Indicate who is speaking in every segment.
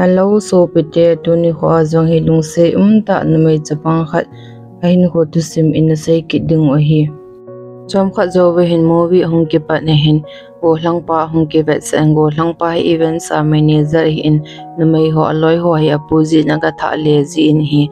Speaker 1: Hello so pite tuni khwa zong hi lung se ta numei chapang khat ahin ko tu sim in sei ki ding wa hi chom kha zo we hin movie hong ki pa ne hin go hlang pa hong ki vet sang go hlang pa events a manager hi in numei ho aloi ho hi apuji na ka tha le ji in hi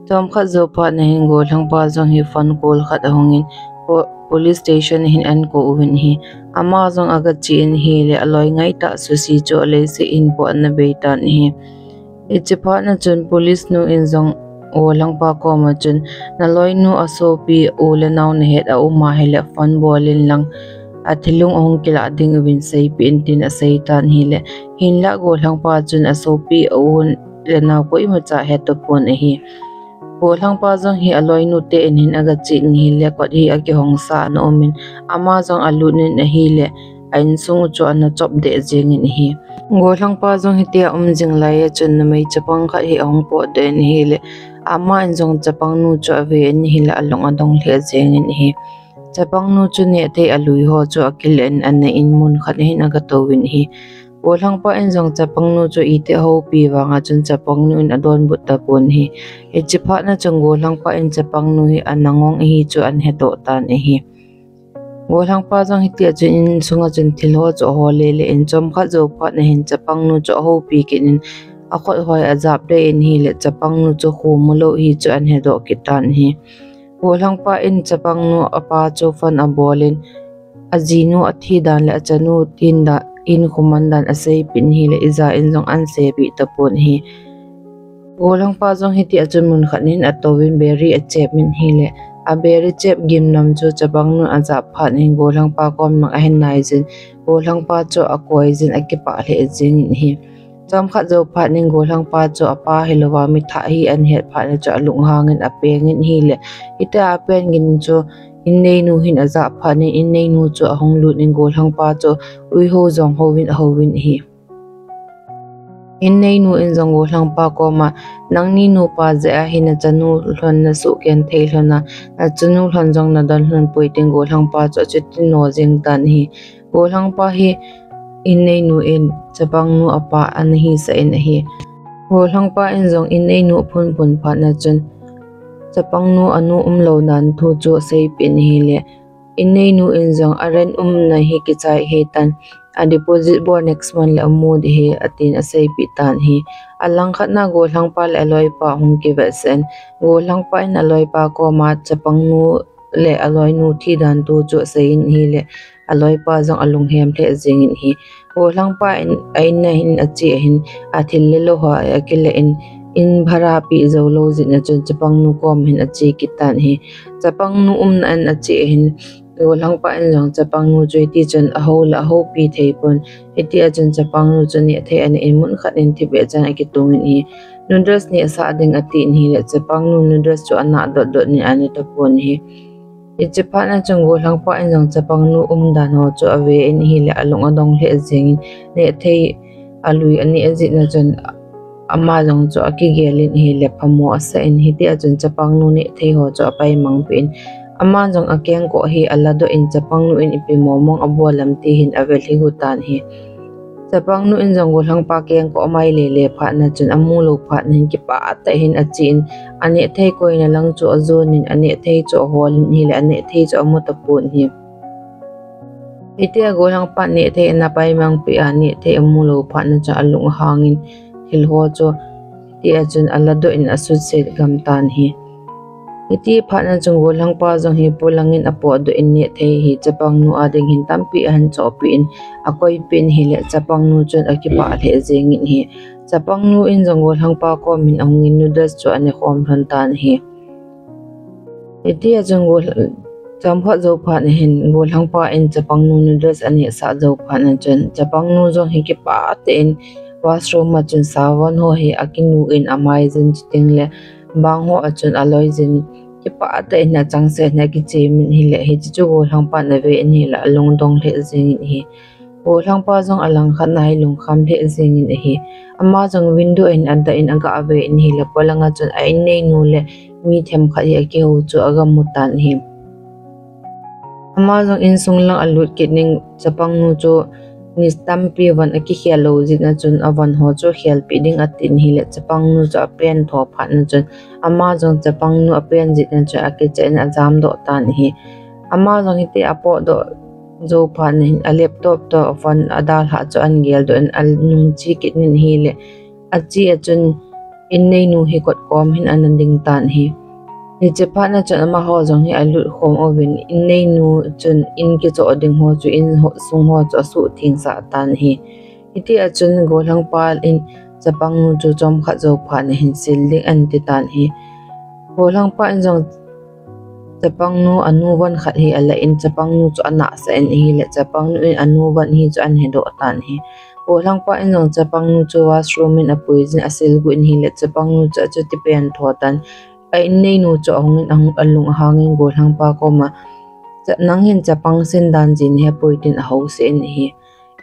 Speaker 1: chom kha zo pa ne hin go hlang pa zong hi phone call khat hong in police station hin an ko win hi ama zong aga chin hi le aloi ngai ta su si cho le se in po na be tan hi ichipa na chun police nu in zong o lang pa ko ma chun na loi nu aso pi o le naw ne het a uma hele fun bolin lang athilung ong kila ding win sei pin tin a sei tan hi le hin la go lang pa chun aso pi o le naw ko ima cha het to pon hi go lang pa zong hi aloi nu te in hin aga chi ni le ko hi agi hong sa no min ama zong alu nin a hi le ain sung cho an chop de jeng in hi go lang pa zong hi te jing lai chun na mai chapang kha hi ong po den hi le ama in zong chapang nu cho ve in hi la along adong le jeng in hi chapang nu chu ne te alui ho cho akil en an in mun khat hin aga to win hi go lang pa in zong chapang nu cho ite ho pi wanga chun chapang nu in adon but ta pon hi e chipha na chung go lang pa in chapang nu hi anangong hi chu an he to tan hi go lang pa zong hi te chu in sunga chun thil ho cho ho le le in chom kha zo pha na hin chapang nu cho ho pi kin in akhoi hoi azap de in hi le chapang nu cho khu mulo hi chu an he do ki tan hi go lang pa in chapang nu apa cho fan a bolin azinu athi dan le achanu tin da in kumandan asay pin hi le iza in zong an se bi tapon hi go lang pa zong hi ti achun mun khanin atowin berry a chep min hi le a berry chep gim nam chu chapang nu aza phan hin go lang pa kom mang a hen nai jin go lang pa cho akoi jin akipa le jing in hi cham kha zo phan ning go lang pa cho apa hilowa mi tha hi an het phan cho lung hangin a pengin hi le ita a pen gin cho in nei nu hin aza phani in nei nu cho hong lut ning go hlang pa cho ui ho zong ho win hi in nei nu in zong go hlang pa ko ma nang ni nu pa ze a hin chanu hlon na su ken thei hlona na chanu hlon jong na dan hlon pui ting go hlang pa cho chitin no jing tan hi go hlang pa hi in nei nu in chapang nu apa an hi sa in hi go hlang pa in zong in nei nu phun pha na chun chapang nu anu lo nan thu cho sei pin hi le in nei nu in zong aren na hi ki chai he tan a deposit bo next month le amu de he atin a sei pi tan hi alang khat na go hlang pa le aloi pa hung ki ve sen go hlang pa in aloi pa ko ma chapang nu le aloi nu thi dan tu cho sei in hi le aloi pa zong alung hem le jing in hi go hlang pa in ain na hin a chi hin a thil le lo ha akil in bhara pi zo lo zin na chun chapang nu kom hin achi kitan hi chapang nu na an achi hin go lang pa in long chapang nu choi ti chun a ho pi thei pon eti a chun chapang nu chun ne the an in mun khat in thi be chan ki tung in hi noodles ni sa ding ati in hi le chapang nu noodles chu ana dot ni ani ta pon hi e chapa na chung go lang pa in long chapang nu dan ho chu ave in hi le along adong le jing ne thei alui ani azit na chun ama jong cho aki gelin hi le phamo asa in hi ti achun chapang nu ne thei ho cho pai mang pin ama jong akeng ko hi alado in chapang nu in ipi momong abolam ti hin avel hi hutan hi chapang nu in jong go hlang pa keng ko mai le pha na chun amu lo pha nin ki pa ta hin achin ane thei koi na lang cho zon in ane thei cho hol ni le ane thei cho amu ta pun hi ite go hlang pa ne thei na pai mang pi ani thei amu lo pha na cha alung hangin hil ho cho ti achun alado in asut se gam tan hi iti phana chung go lang pa jong hi polangin apo do in ne the hi chapang nu ading hin tampi han cho pi in akoi pin hi le chapang nu chun akipa le jeng in hi chapang nu in jong go lang pa ko min ong in noodles cho ane khom than tan hi iti achung go champha zo phan hin go lang pa in chapang nu noodles ane sa zo phan chun chapang nu jong hi ki pa te in washroom ma chun sawan ho hi akinu in amai jin chiting le bang ho achun aloi jin ki pa ta in chang se na ki che min hi le hi chu go hlang pa na ve in hi la long dong le jing in hi go hlang pa jong alang khan nai lung kham le jing in hi ama jong window in anda in aga ave in hi la polanga chun ai nei nu le mi them kha hi ke hu chu aga mutan hi ama jong in sung lang alut ki ning chapang nu chu ni stampi van aki khelo jina chun avan ho cho khel piding atin hi le chapang nu cho pen tho phat na chun ama jong chapang nu apen jina cho aki chen azam do tan hi ama jong hi te apo do zo phan ni a laptop to van adal ha cho an gel do an nung chi kit nin hi le achi achun in nei nu hi kot kom hin ananding tan hi ni chepa na chon ama ho jong hi alu khom ovin in nei nu chun in ki cho ding ho chu in ho sung ho cho su thing sa tan hi iti achun golang pal in chapang nu chu chom kha zo pha ne hin sil ding an ti tan hi golang pa in jong chapang nu anu wan khat hi ala in chapang nu chu ana sa en hi le chapang nu in anu wan hi chu an he do tan hi golang pa in jong chapang nu chu washroom in apuizin asil gu in hi le chapang nu chu ti pen tho tan ai nei nu cho hongin ang alung hangin golang pa ko ma nang hin chapang sin dan jin he poitin ho se en hi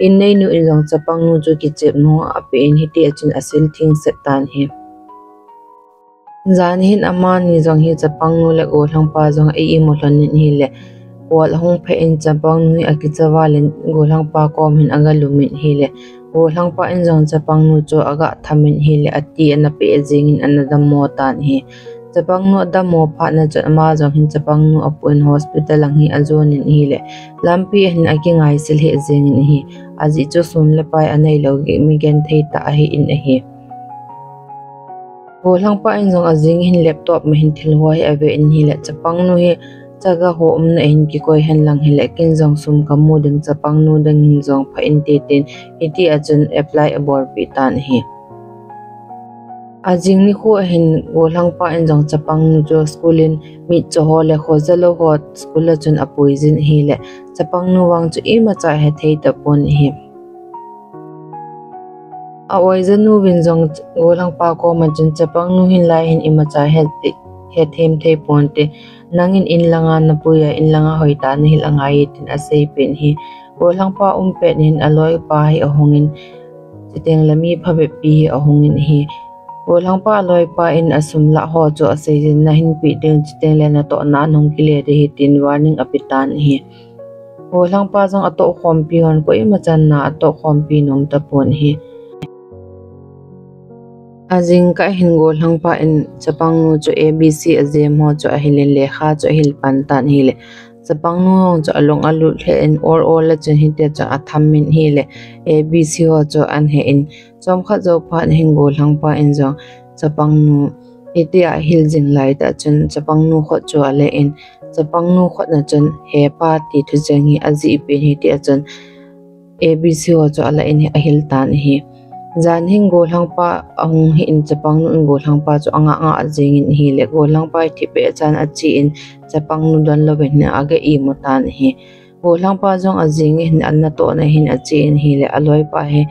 Speaker 1: in nei nu in jong chapang nu chu ki chep no ape in hi ti achin asil thing set tan hi zan hin ama ni jong hi chapang nu le golang pa jong ai mo hlon hi le wal hong phe in chapang nu aki chawalin golang pa ko min anga lumin hi le golang pa in jong chapang nu cho aga thamin hi le ati ana pe jing in anadam mo tan hi chapang nu da mo pha na cha ma jong hin chapang nu apun hospital ang hi azon in hi le lampi hin aki ngai sil he jing in hi aji chu sum le pai anei lo ge mi gen thei ta hi in hi golang pa in jong azing hin laptop ma hin thil hoi ave in hi le chapang nu hi chaga ho na hin ki koi hen lang hi le kin jong sum kamu ding chapang nu ding hin jong pha in te tin iti achun apply abor pi tan hi ajing ni kho hin golang pa in jong chapang nu jo schoolin mi cho ho le kho zalo ho school chun apoizin hi le chapang nu wang chu ima cha he thei ta pon hi a oizen nu bin jong golang pa ko ma chun chapang nu hin lai hin ima cha he them thei pon te nangin in langa na puya in langa hoi ta ni langa tin a sei pen hi golang pa pe hin aloi pa hi ahongin chiteng lami phabe pi ahongin hi golang pa loi pa in asum la ho cho asejin na hin pi ding chiteng le na to na nong ki le de hi tin warning apitan hi golang pa jong ato khom pi hon ko ima chan na ato khom pi nom ta pon hi ajing ka hin golang pa in chapang nu cho abc azem ho cho hilin le kha cho hil pan tan hi le chapang nu hong cho along alu the in or la chen hi te cha atham min hi le abc ho cho an he in chom kha zo pha hin golang pa in jong chapang nu iti a hil jing lai ta chen chapang nu kho cho ale in chapang nu kho na chen he pa ti thu jeng hi aji pe hi ti chen abc ho cho ala in a hil tan hi zan hin golang pa ang hi in chapang nu in golang pa cho anga nga jing in hi le golang pa thi pe chan a chi in chapang nu don lo ben na aga i mo tan hi golang pa jong a jing hin an na to na hin a chi in hi le aloi pa he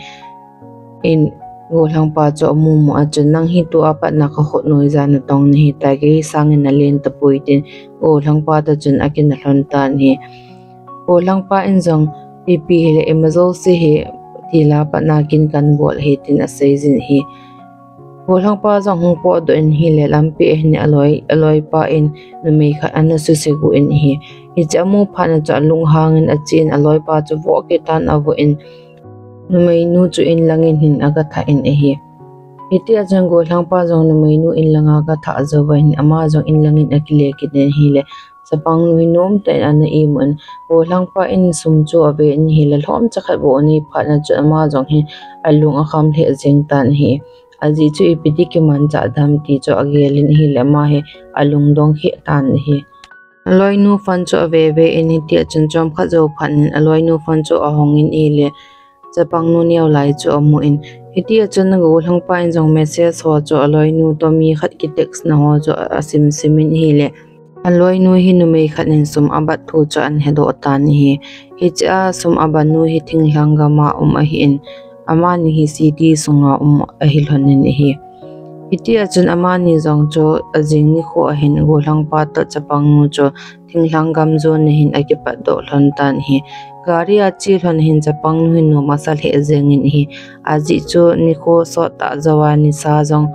Speaker 1: in golang pa cho mu mo a chun nang hi tu apa na ka kho noi zan na tong ni ta ge sang in na len ta puitin golang pa ta chun akin na hlon tan hi golang pa in jong pp le emazol se he tila pa nakin kan bol he tin a seizin hi golang pa jong hung po do in hi le lampi hin aloi pa in numei kha an su se gu in hi chamu phana cha lung hangin a chin aloi pa chu vo ke tan avu in numei nu chu in langin hin aga tha in hi iti a jang golang pa jong numei nu in langa ka tha zo in ama jong in langin akile ki den hi le sapang nu nom te an i mun golang pa in sum chu ave in hi le hlom cha kha bo ni phana chu ama jong hi alung a kham the jeng tan hi aji chu ipidi ki man cha dham ti chu agelin hi le ma he alung dong hi tan hi aloi nu fan chu ave ve in hi ti chun chom kha zo phan aloi nu fan chu ahong in i le chapang nu niaw lai chu amu in hiti chun golang pa in jong message ho chu aloi nu to mi khat ki text na ho chu asim simin hi le aloi nu hi numei khanin sum abat thu cha an hedo tan hi cha sum aban nu hi thing hlanga ma a hi in ama ni hi cd sunga a hi hlonin hi iti achun ama ni jong cho ajing ni kho hin golang pa ta chapang nu cho thing hlangam zo ni hin akipa do hlon tan hi gari a chi hlon hin chapang nu hin no masal he jengin hi aji cho ni kho so ta zawani sa jong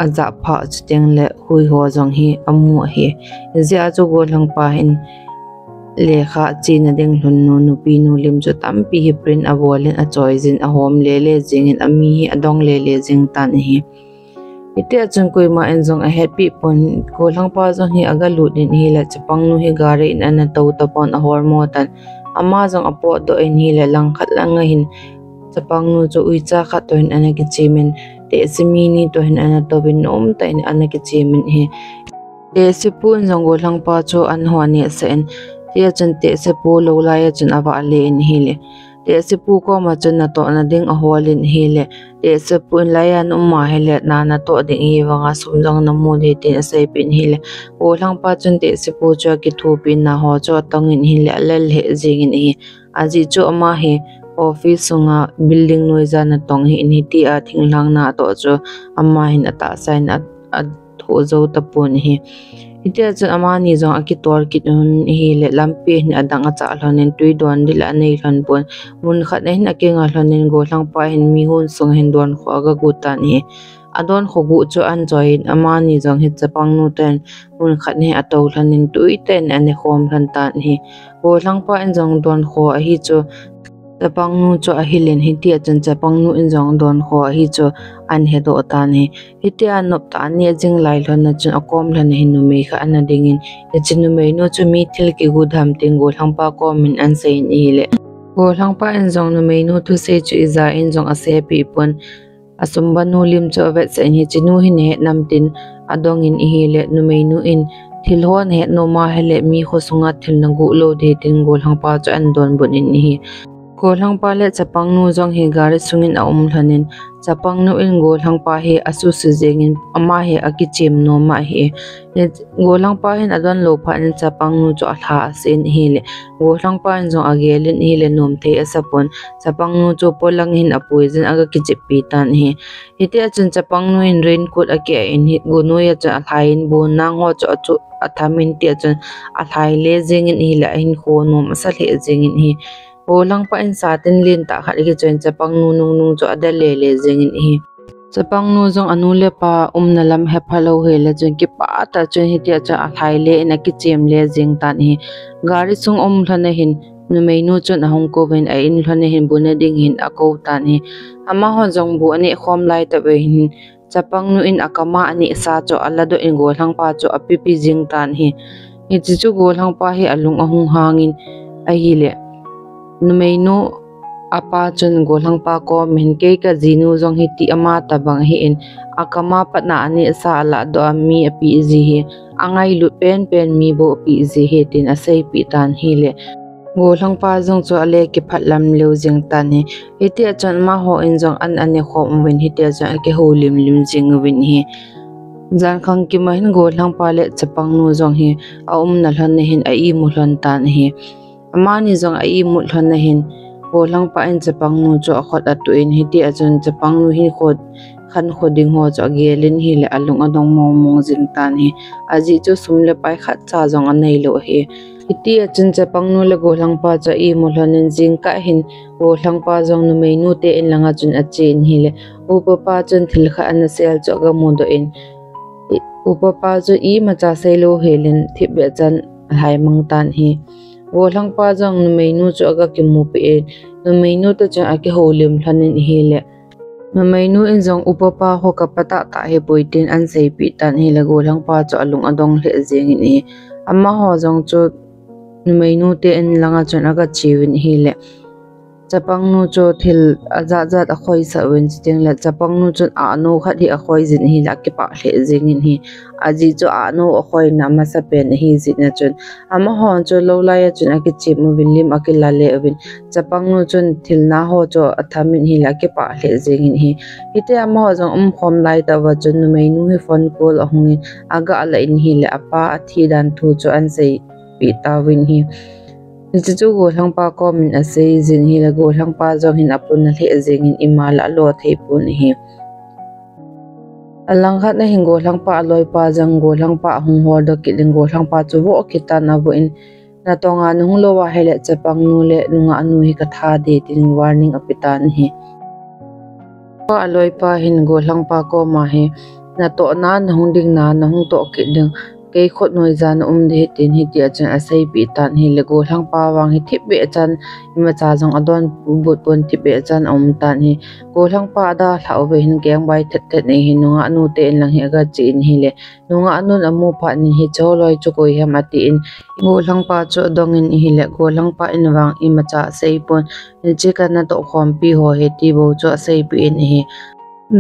Speaker 1: aza pha chuteng le hui ho jong hi amu hi zia chu golang pa hin lekha china ding hlunnu nupi nu lim chu tampi hi print awolin a choizin a hom le jingin ami hi adong le jing tan hi ite achun koima enjong a happy pon ko langpa jong hi aga lutin hi la chapang nu hi gari in ana to tapon a hormo tan ama jong apo do in hi la langkhat langa hin chapang nu chu uicha kha to in ana ki chimin te simini to hin ana to bin om ta in ana ki chimin hi te sipun jong go langpa chu an hwani sen tia chun te se pu lo la ya chun awa le in hile te se pu ko ma chun na to na ding a holin hile te se pu in la ya no ma hele na to ding hi wanga sum jong na mu de te se pin hile o lang pa chun te se pu cho ki thu pin na ho cho tong in hile lel he jing in hi aji cho ma he office sunga building noiza na tong hi in hi ti a thinglang na to cho amma hin ata sign a tho zo ta pun hi ite chu amani jong akitor kit hun hi le lampi ni adang acha hlonin tui don dil anei hlan pon mun khat nei na ke nga hlonin go hlang pa hin mi hun song hin don kho ga gu ta ni adon kho gu chu an join amani jong hi chapang nu ten mun khat ne ato hlonin tui ten ane khom hlan ta ni go hlang pa en jong don kho a hi chu chapang nu chu a hilen hi ti achun chapang nu in jong don kho a hi chu an he do ta ni ite anop ta ni jing lai hlon na chu akom hlan hin nu me kha ana dingin e chinu me no chu mi thil ki gu dham ting go hangpa ko min an sei ni le go hangpa en jong nu me no thu se chu iza in jong a se pi pon asumba nu lim chu vet se ni chinu hi ne nam tin adong in hi le nu me nu in thil hon he no ma hele mi kho sunga thil na gu lo de tin go hangpa chu an don bun in hi go hangpa le chapang nu jong hi gari sungin a hlonin chapang nu in go hangpa hi asu su jengin ama he akichim no ma hi go hangpa hin adon lo pha in chapang nu chu atha asin hi le go hangpa in jong agelin hi le nom the asapon chapang nu chu polang hin apoizin aga kichipi tan hi ite achun chapang nu in raincoat ake in hi go no ya cha thain bu nang ho chu athamin ti achun athai le jengin hi la hin kho nom asal he jengin hi o lang pa in satin lin ta khat ki chen chapang nu nung cho ada le jengin hi chapang nu jong anu le pa na lam he phalo he le jeng ki pa ta chen hi tia cha athai le na ki chem le jeng tan hi gari sung thane hin nu mei nu chon hong ko ven a in thane hin buna ding hin ako tan hi ama ho jong bu ani khom lai ta be hin chapang nu in akama ani sa cho ala do in go lang pa cho apipi jing tan hi chi chu go lang pa hi alung ahung hangin a hi le numei no apa chun go hangpa ko min ke ka jinu jong hi ti ama tabang hi in akama patna ani sa la do mi api ji hi angai lu pen mi bo pi ji hi tin asai pi tan hi le go hangpa jong cho ale ki phatlam leu jing tan hi ite chon ma ho in jong an ane khom win hi te jang ke ho lim jing win hi jan khang ki mahin go hangpa le chapang nu jong hi a na hlan hin a i mu hlan tan hi amani jong ai mut hlan na hin go lang pa in chapang nu cho khot atu in hi ti achun chapang nu hi khot khan khoding ho cho gelin hi le alung adong mong jing tan hi aji chu sumle pai khat cha jong anei lo hi iti achun chapang nu le go lang pa cha i mu hlan in jing ka hin go lang pa jong nu mei nu te in langa chun achin hi le upa pa chun thil kha an sel cho ga mu do in upa pa chu i ma cha selo helin thibe chan hai mang tan hi go lang pa jong nu mei nu chu aga ki mu pe nu mei nu ta cha ake holim thanin hi le nu mei nu in jong upapa ho ka pata ta he poitin an sei pi tan hi le go lang pa chu alung adong le jeng in hi amma ho jong chu nu mei nu te in langa chon aga chiwin hi le chapang nu cho thil aza zat a khoi sa wen chting la chapang nu chon a no khat hi a khoi jin hi la ke pa hle jing in hi aji cho a no a khoi na ma sa pen hi jin na chon ama hon cho lo la ya chon a ke chip mu bin lim a ke la le win chapang nu chon thil na ho cho athamin hi la ke pa hle jing in hi ite ama ho jong khom lai ta wa chon nu mei nu hi phone call a hungin aga ala in hi le apa a thi dan thu cho an sei pi ta win hi chu go hangpa ko min ase jin hi la go hangpa jong hin apun na the jing in imal alo thei pun hi alang khat na hingo hangpa aloi pa jang go hangpa hung hor do ki ding go hangpa chu bo kita na bo in na tonga nung lo wa hele chapang nu le nunga anu hi ka tha de tin warning apitan hi pa aloi pa hin go hangpa ko ma hi na to na hung ding na hung to ki ding ke khot noi jan de tin hi ti achan asai pi tan hi le go hlang pa wang hi thip be achan ima cha jong adon but pon thip be achan tan hi go hlang pa da thlau ve hin keng bai that nei hi nunga nu te en lang hi aga chin hi le nunga anun amu pha ni hi choloi chukoi hem ati in go hlang pa cho dong in hi le go hlang pa in wang ima cha sei pon che kana to khom pi ho he ti bo cho sei pi in hi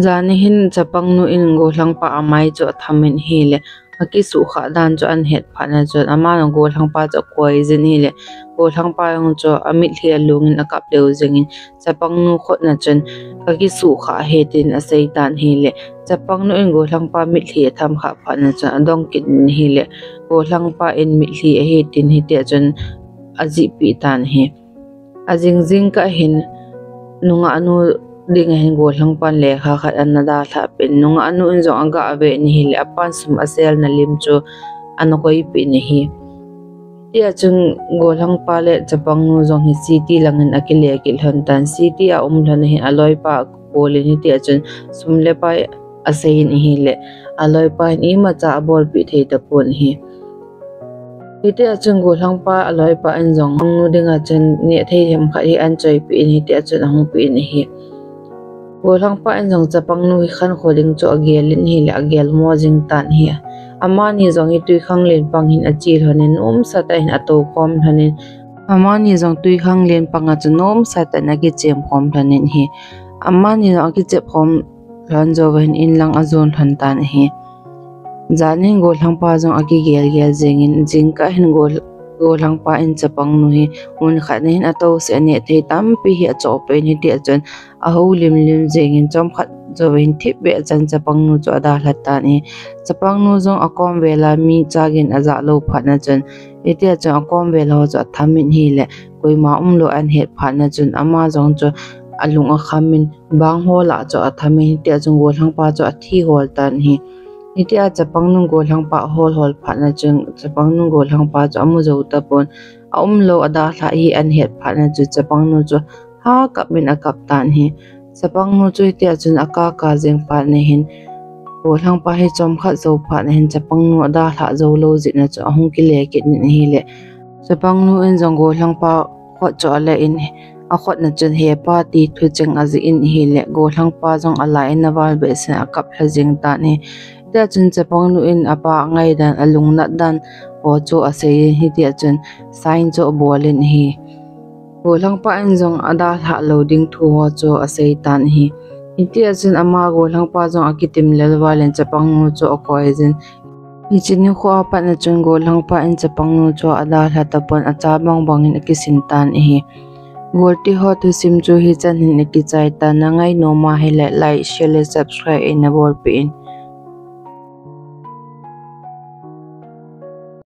Speaker 1: zani hin chapang nu in go hlang pa amai cho thamin hi le aki su kha dan cho an het phana cho ama no go hlang pa cho koi zin hi le go hlang pa yong cho amit hlia lungin akap deu zengin chapang nu khot na chen aki su kha hetin asei tan hi le chapang nu in go hlang pa mit hlia tham kha phana cho adong kin hi le go hlang pa in mit hlia hetin hi te chen aji pi tan hi ajing jing ka hin nunga anu ding hen go hlang pan le kha khat an da tha pen nunga anu in zong aga ave ni hi le apan sum asel na lim chu an koi pi ni hi tia chung go hlang pa le chapang nu zong hi city langin akile akil han tan city a lan hi aloi pa ko le ni tia chung sum le pa asei ni hi le aloi pa ni ma cha bol pi thei ta pon hi ite achung go hlang pa aloi pa an zong nu dinga chen ne thei hem kha hi an choi pi ni te achun hang pi ni hi go hlang pa an zong chapang nu khan kholing cho agelin hi le agel mo jing tan hi amani zong hi tui khang len pang hin achil hanin sa ta hin ato khom hanin amani zong tui khang len pang a chunom sa ta na ki chem khom hanin hi amani zong ki chep khom ran zo hin in lang azon han tan hi zanin go hlang pa jong aki gel jengin jingka hin go hlang pa in chapang nu hi un khat hin ato se ne thei tam pi hi cho pe ni ti achon a ho lim jengin chom khat zo hin thip be chan chapang nu cho da hlata ni chapang nu jong akom vela mi chagin aza lo phana chon ete achon akom vela ho cho thamin hi le koima lo an het phana chon ama jong cho alung a khamin bang hola cho athamin ti achon go hlang pa cho thi hol tan hi itia chapang nu go hlang pa hol phana chung chapang nu go hlang pa cho amu zo ta pon lo ada tha hi an het phana chu chapang nu cho ha kap min akap tan hi chapang nu chu itia chun aka ka jeng pa ne hin go hlang pa hi chom kha zo pha ne hin chapang nu ada tha zo lo ji na cho hung ki le ki ni hi le chapang nu in jong go hlang pa kho cho la in a khot na chun he pa ti thu cheng azi in hi le go hlang pa jong ala in awal be se akap ha jeng ta ni tia chun chapang nu in apa ngai dan alung na dan o cho asei hi tia chun sign cho bolin hi go hlang pa in jong ada tha loading thu ho cho asei tan hi tia chun ama go hlang pa jong akitim lelwalen chapang nu cho koi jin ichini kho pa na chun go hlang pa in chapang nu cho ada tha tapon acha bang in akisin tan hi Gorti ho tu sim chu hi chan hin ki chai ta na ngai no ma hi le like share subscribe in a bol pin